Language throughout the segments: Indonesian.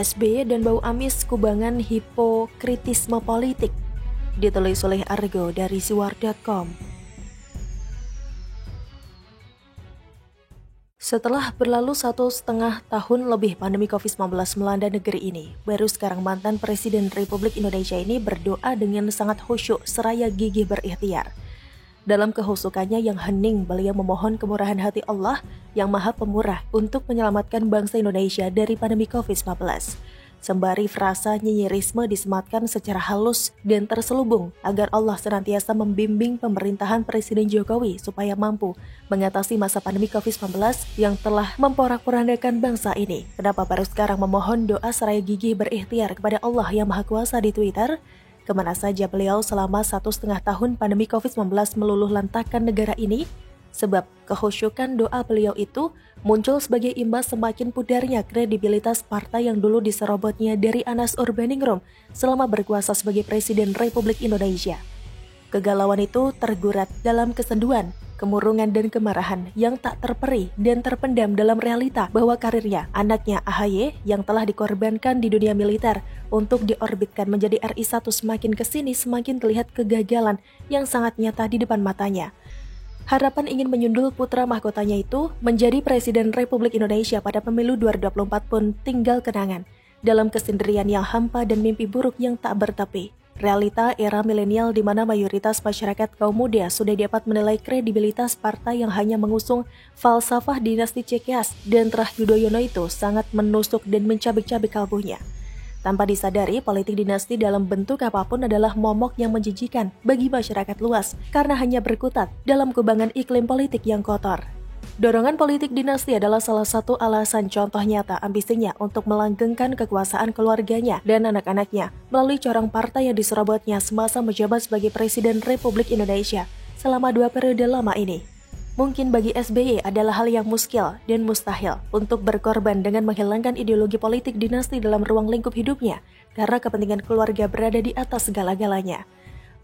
SBY dan bau amis kubangan hipokritisme politik. Ditulis oleh Argo dari siwar.com. Setelah berlalu 1,5 tahun lebih pandemi COVID-19 melanda negeri ini, baru sekarang mantan Presiden Republik Indonesia ini berdoa dengan sangat khusyuk seraya gigih berikhtiar. Dalam kehusukannya yang hening, beliau memohon kemurahan hati Allah yang Maha Pemurah untuk menyelamatkan bangsa Indonesia dari pandemi COVID-19. Sembari frasa nyinyirisme disematkan secara halus dan terselubung agar Allah senantiasa membimbing pemerintahan Presiden Jokowi supaya mampu mengatasi masa pandemi COVID-19 yang telah memporak-porandakan bangsa ini. Kenapa baru sekarang memohon doa seraya gigih berikhtiar kepada Allah yang Maha Kuasa di Twitter? Kemana saja beliau selama 1,5 tahun pandemi COVID-19 meluluh lantakkan negara ini? Sebab kehusyukan doa beliau itu muncul sebagai imbas semakin pudarnya kredibilitas partai yang dulu diserobotnya dari Anas Urbaningrum selama berkuasa sebagai Presiden Republik Indonesia. Kegalauan itu tergurat dalam kesenduan, kemurungan dan kemarahan yang tak terperi dan terpendam dalam realita bahwa karirnya, anaknya AHY yang telah dikorbankan di dunia militer untuk diorbitkan menjadi RI1 semakin kesini semakin terlihat kegagalan yang sangat nyata di depan matanya. Harapan ingin menyundul putra mahkotanya itu menjadi Presiden Republik Indonesia pada pemilu 2024 pun tinggal kenangan dalam kesendirian yang hampa dan mimpi buruk yang tak bertepi. Realita era milenial di mana mayoritas masyarakat kaum muda sudah dapat menilai kredibilitas partai yang hanya mengusung falsafah dinasti Cikeas dan Trah Yudhoyono itu sangat menusuk dan mencabik-cabik kalbunya. Tanpa disadari, politik dinasti dalam bentuk apapun adalah momok yang menjijikan bagi masyarakat luas karena hanya berkutat dalam kubangan iklim politik yang kotor. Dorongan politik dinasti adalah salah satu alasan contoh nyata ambisinya untuk melanggengkan kekuasaan keluarganya dan anak-anaknya melalui corong partai yang diserobotnya semasa menjabat sebagai Presiden Republik Indonesia selama 2 periode lama ini. Mungkin bagi SBY adalah hal yang muskil dan mustahil untuk berkorban dengan menghilangkan ideologi politik dinasti dalam ruang lingkup hidupnya karena kepentingan keluarga berada di atas segala-galanya.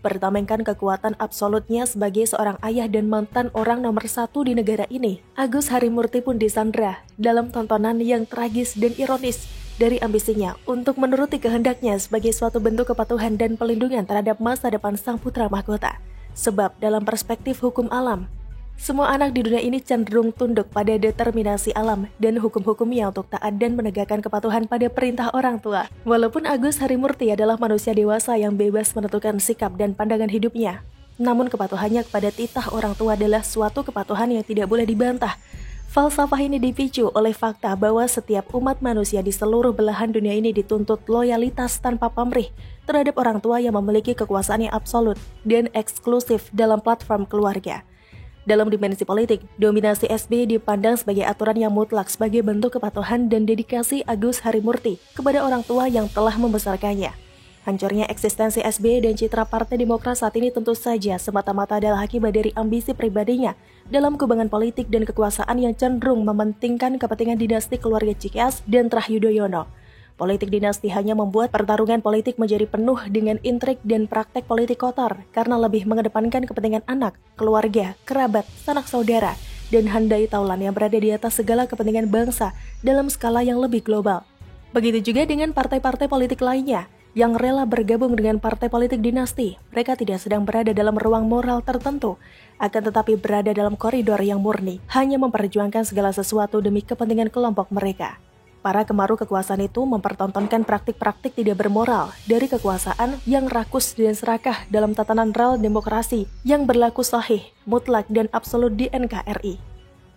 Bertamengkan kekuatan absolutnya sebagai seorang ayah dan mantan orang nomor 1 di negara ini, Agus Harimurti pun disandra dalam tontonan yang tragis dan ironis dari ambisinya untuk menuruti kehendaknya sebagai suatu bentuk kepatuhan dan pelindungan terhadap masa depan sang putra mahkota. Sebab dalam perspektif hukum alam, semua anak di dunia ini cenderung tunduk pada determinasi alam dan hukum-hukumnya untuk taat dan menegakkan kepatuhan pada perintah orang tua. Walaupun Agus Harimurti adalah manusia dewasa yang bebas menentukan sikap dan pandangan hidupnya, namun kepatuhannya kepada titah orang tua adalah suatu kepatuhan yang tidak boleh dibantah. Falsafah ini dipicu oleh fakta bahwa setiap umat manusia di seluruh belahan dunia ini dituntut loyalitas tanpa pamrih terhadap orang tua yang memiliki kekuasaan yang absolut dan eksklusif dalam platform keluarga. Dalam dimensi politik, dominasi SBY dipandang sebagai aturan yang mutlak sebagai bentuk kepatuhan dan dedikasi Agus Harimurti kepada orang tua yang telah membesarkannya. Hancurnya eksistensi SBY dan citra Partai Demokrat saat ini tentu saja semata-mata adalah akibat dari ambisi pribadinya dalam kubangan politik dan kekuasaan yang cenderung mementingkan kepentingan dinasti keluarga Cikeas dan Trah Yudhoyono. Politik dinasti hanya membuat pertarungan politik menjadi penuh dengan intrik dan praktek politik kotor karena lebih mengedepankan kepentingan anak, keluarga, kerabat, sanak saudara, dan handai taulan yang berada di atas segala kepentingan bangsa dalam skala yang lebih global. Begitu juga dengan partai-partai politik lainnya yang rela bergabung dengan partai politik dinasti. Mereka tidak sedang berada dalam ruang moral tertentu, akan tetapi berada dalam koridor yang murni, hanya memperjuangkan segala sesuatu demi kepentingan kelompok mereka. Para kemaru kekuasaan itu mempertontonkan praktik-praktik tidak bermoral dari kekuasaan yang rakus dan serakah dalam tatanan rel demokrasi yang berlaku sahih, mutlak, dan absolut di NKRI.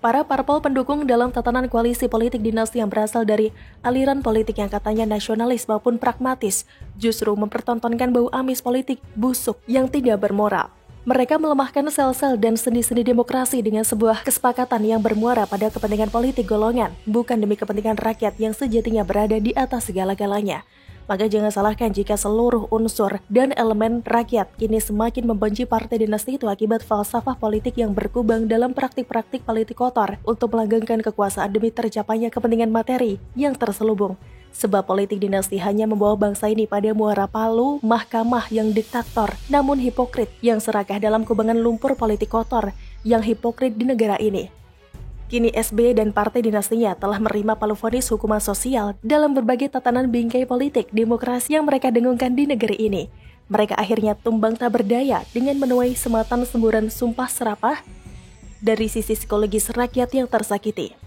Para parpol pendukung dalam tatanan koalisi politik dinasti yang berasal dari aliran politik yang katanya nasionalis maupun pragmatis justru mempertontonkan bau amis politik busuk yang tidak bermoral. Mereka melemahkan sel-sel dan sendi-sendi demokrasi dengan sebuah kesepakatan yang bermuara pada kepentingan politik golongan, bukan demi kepentingan rakyat yang sejatinya berada di atas segala-galanya. Maka jangan salahkan jika seluruh unsur dan elemen rakyat kini semakin membenci partai dinasti itu akibat falsafah politik yang berkubang dalam praktik-praktik politik kotor untuk melanggengkan kekuasaan demi tercapainya kepentingan materi yang terselubung. Sebab politik dinasti hanya membawa bangsa ini pada muara palu mahkamah yang diktator, namun hipokrit yang serakah dalam kubangan lumpur politik kotor yang hipokrit di negara ini. Kini SBY dan partai dinastinya telah menerima palu vonis hukuman sosial dalam berbagai tatanan bingkai politik demokrasi yang mereka dengungkan di negeri ini. Mereka akhirnya tumbang tak berdaya dengan menuai sematan semburan sumpah serapah dari sisi psikologis rakyat yang tersakiti.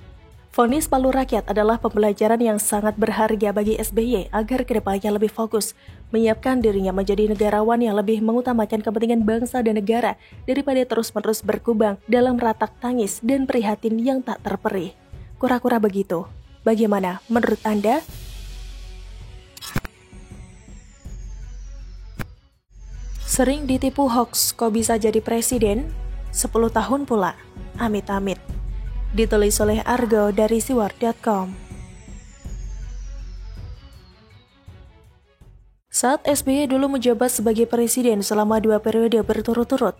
Vonis palu rakyat adalah pembelajaran yang sangat berharga bagi SBY agar kedepannya lebih fokus, menyiapkan dirinya menjadi negarawan yang lebih mengutamakan kepentingan bangsa dan negara daripada terus-menerus berkubang dalam ratak tangis dan prihatin yang tak terperih. Kura-kura begitu. Bagaimana menurut Anda? Sering ditipu hoax, kok bisa jadi presiden? 10 tahun pula. Amit-amit. Ditulis oleh Argo dari siwar.com. Saat SBY dulu menjabat sebagai presiden selama 2 periode berturut-turut,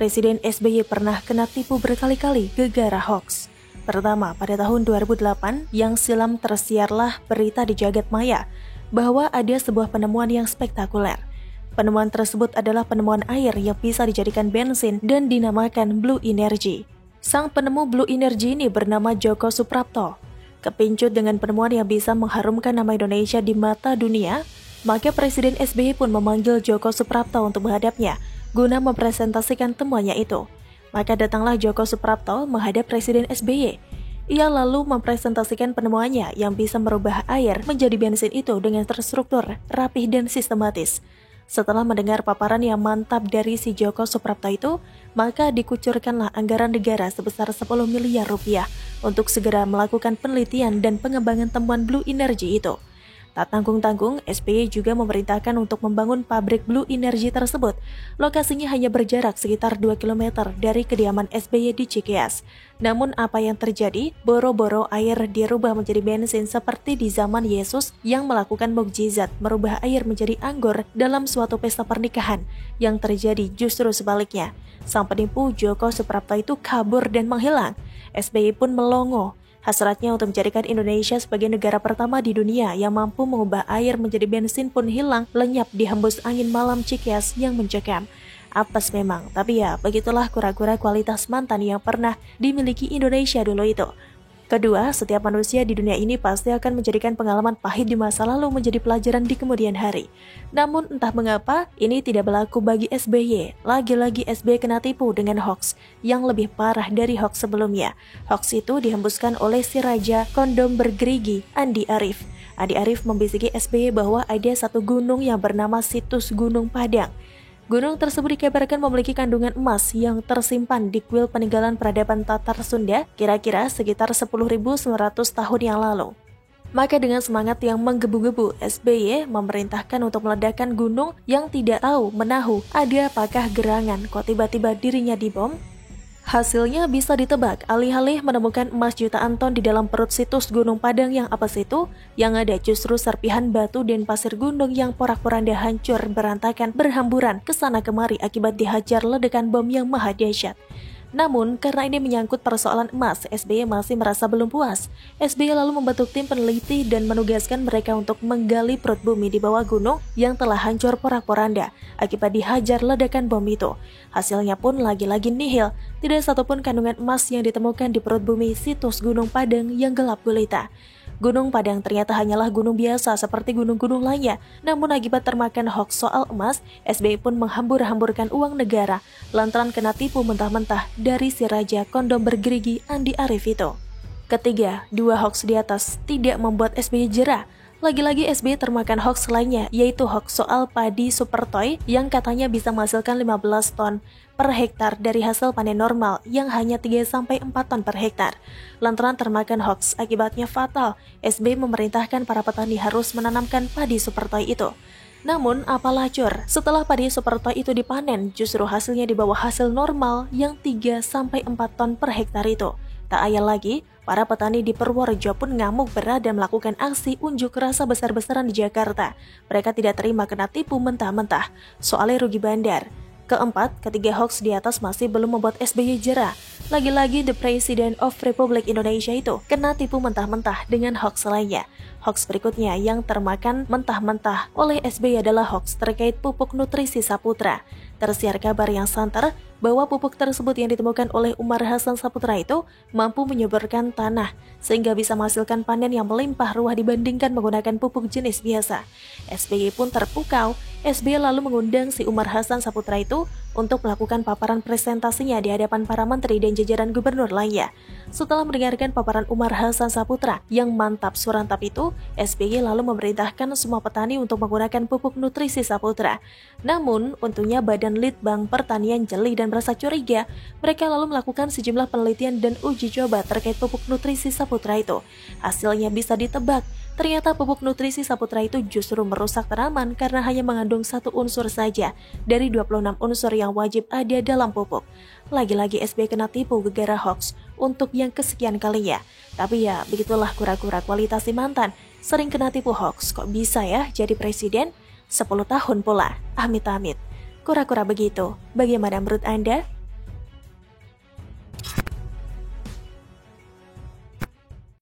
Presiden SBY pernah kena tipu berkali-kali gegara hoax. Pertama, pada tahun 2008, yang silam tersiarlah berita di jagat maya bahwa ada sebuah penemuan yang spektakuler. Penemuan tersebut adalah penemuan air yang bisa dijadikan bensin dan dinamakan Blue Energy. Sang penemu Blue Energy ini bernama Djoko Suprapto. Kepincut dengan penemuan yang bisa mengharumkan nama Indonesia di mata dunia, maka Presiden SBY pun memanggil Djoko Suprapto untuk menghadapnya guna mempresentasikan temuannya itu. Maka datanglah Djoko Suprapto menghadap Presiden SBY. Ia lalu mempresentasikan penemuannya yang bisa merubah air menjadi bensin itu dengan terstruktur, rapih dan sistematis. Setelah mendengar paparan yang mantap dari si Djoko Suprapto itu, maka dikucurkanlah anggaran negara sebesar 10 miliar rupiah untuk segera melakukan penelitian dan pengembangan temuan Blue Energy itu. Tak tanggung-tanggung, SBY juga memerintahkan untuk membangun pabrik Blue Energy tersebut. Lokasinya hanya berjarak sekitar 2 km dari kediaman SBY di Cikeas. Namun apa yang terjadi? Boro-boro air dirubah menjadi bensin seperti di zaman Yesus yang melakukan mukjizat merubah air menjadi anggur dalam suatu pesta pernikahan. Yang terjadi justru sebaliknya. Sang penipu Djoko Suprapto itu kabur dan menghilang. SBY pun melongo. Hasratnya untuk menjadikan Indonesia sebagai negara pertama di dunia yang mampu mengubah air menjadi bensin pun hilang lenyap dihembus angin malam Cikeas yang mencekam. Apes memang, tapi ya begitulah kura-kura kualitas mantan yang pernah dimiliki Indonesia dulu itu. Kedua, setiap manusia di dunia ini pasti akan menjadikan pengalaman pahit di masa lalu menjadi pelajaran di kemudian hari. Namun entah mengapa, ini tidak berlaku bagi SBY. Lagi-lagi SBY kena tipu dengan hoax yang lebih parah dari hoax sebelumnya. Hoax itu dihembuskan oleh si raja kondom bergerigi, Andi Arief. Andi Arief membisiki SBY bahwa ada satu gunung yang bernama situs Gunung Padang. Gunung tersebut dikabarkan memiliki kandungan emas yang tersimpan di kuil peninggalan peradaban Tatar Sunda kira-kira sekitar 10.900 tahun yang lalu. Maka dengan semangat yang menggebu-gebu, SBY memerintahkan untuk meledakkan gunung yang tidak tahu menahu ada apakah gerangan kok tiba-tiba dirinya dibom. Hasilnya bisa ditebak, alih-alih menemukan emas jutaan ton di dalam perut situs Gunung Padang yang apes itu, yang ada justru serpihan batu dan pasir gunung yang porak-poranda hancur berantakan berhamburan kesana kemari akibat dihajar ledakan bom yang maha dahsyat. Namun, karena ini menyangkut persoalan emas, SBY masih merasa belum puas. SBY lalu membentuk tim peneliti dan menugaskan mereka untuk menggali perut bumi di bawah gunung yang telah hancur porak-poranda akibat dihajar ledakan bom itu. Hasilnya pun lagi-lagi nihil, tidak satupun kandungan emas yang ditemukan di perut bumi situs Gunung Padang yang gelap gulita. Gunung Padang ternyata hanyalah gunung biasa seperti gunung-gunung lainnya. Namun akibat termakan hoax soal emas, SBY pun menghambur-hamburkan uang negara lantaran kena tipu mentah-mentah dari si raja kondom bergerigi Andi Arief itu. Ketiga, 2 hoax di atas tidak membuat SBY jera. Lagi-lagi SBY termakan hoax lainnya, yaitu hoax soal padi Supertoy yang katanya bisa menghasilkan 15 ton per hektar dari hasil panen normal yang hanya 3-4 ton per hektar. Lantaran termakan hoax, akibatnya fatal. SBY memerintahkan para petani harus menanamkan padi Supertoy itu. Namun, apalah cur, setelah padi Supertoy itu dipanen, justru hasilnya di bawah hasil normal yang 3-4 ton per hektar itu. Tak ayal lagi, para petani di Purworejo pun ngamuk berat dan melakukan aksi unjuk rasa besar-besaran di Jakarta. Mereka tidak terima kena tipu mentah-mentah, soalnya rugi bandar. Keempat, ketiga hoax di atas masih belum membuat SBY jera. Lagi-lagi the President of Republic Indonesia itu kena tipu mentah-mentah dengan hoax lainnya. Hoax berikutnya yang termakan mentah-mentah oleh SBY adalah hoax terkait pupuk nutrisi Saputra. Tersiar kabar yang santer bahwa pupuk tersebut yang ditemukan oleh Umar Hasan Saputra itu mampu menyuburkan tanah sehingga bisa menghasilkan panen yang melimpah ruah dibandingkan menggunakan pupuk jenis biasa. SBY pun terpukau. SBY lalu mengundang si Umar Hasan Saputra itu untuk melakukan paparan presentasinya di hadapan para menteri dan jajaran gubernur lainnya. Setelah mendengarkan paparan Umar Hasan Saputra yang mantap surantap itu, SBY lalu memerintahkan semua petani untuk menggunakan pupuk nutrisi Saputra. Namun, untungnya Badan Litbang Pertanian jeli dan merasa curiga. Mereka lalu melakukan sejumlah penelitian dan uji coba terkait pupuk nutrisi Saputra itu. Hasilnya bisa ditebak. Ternyata pupuk nutrisi Saputra itu justru merusak tanaman karena hanya mengandung satu unsur saja dari 26 unsur yang wajib ada dalam pupuk. Lagi-lagi SBY kena tipu gegara hoax untuk yang kesekian kalinya. Tapi ya begitulah kura-kura kualitas si mantan. Sering kena tipu hoax, kok bisa ya jadi presiden? 10 tahun pula, amit-amit. Kura-kura begitu, bagaimana menurut Anda?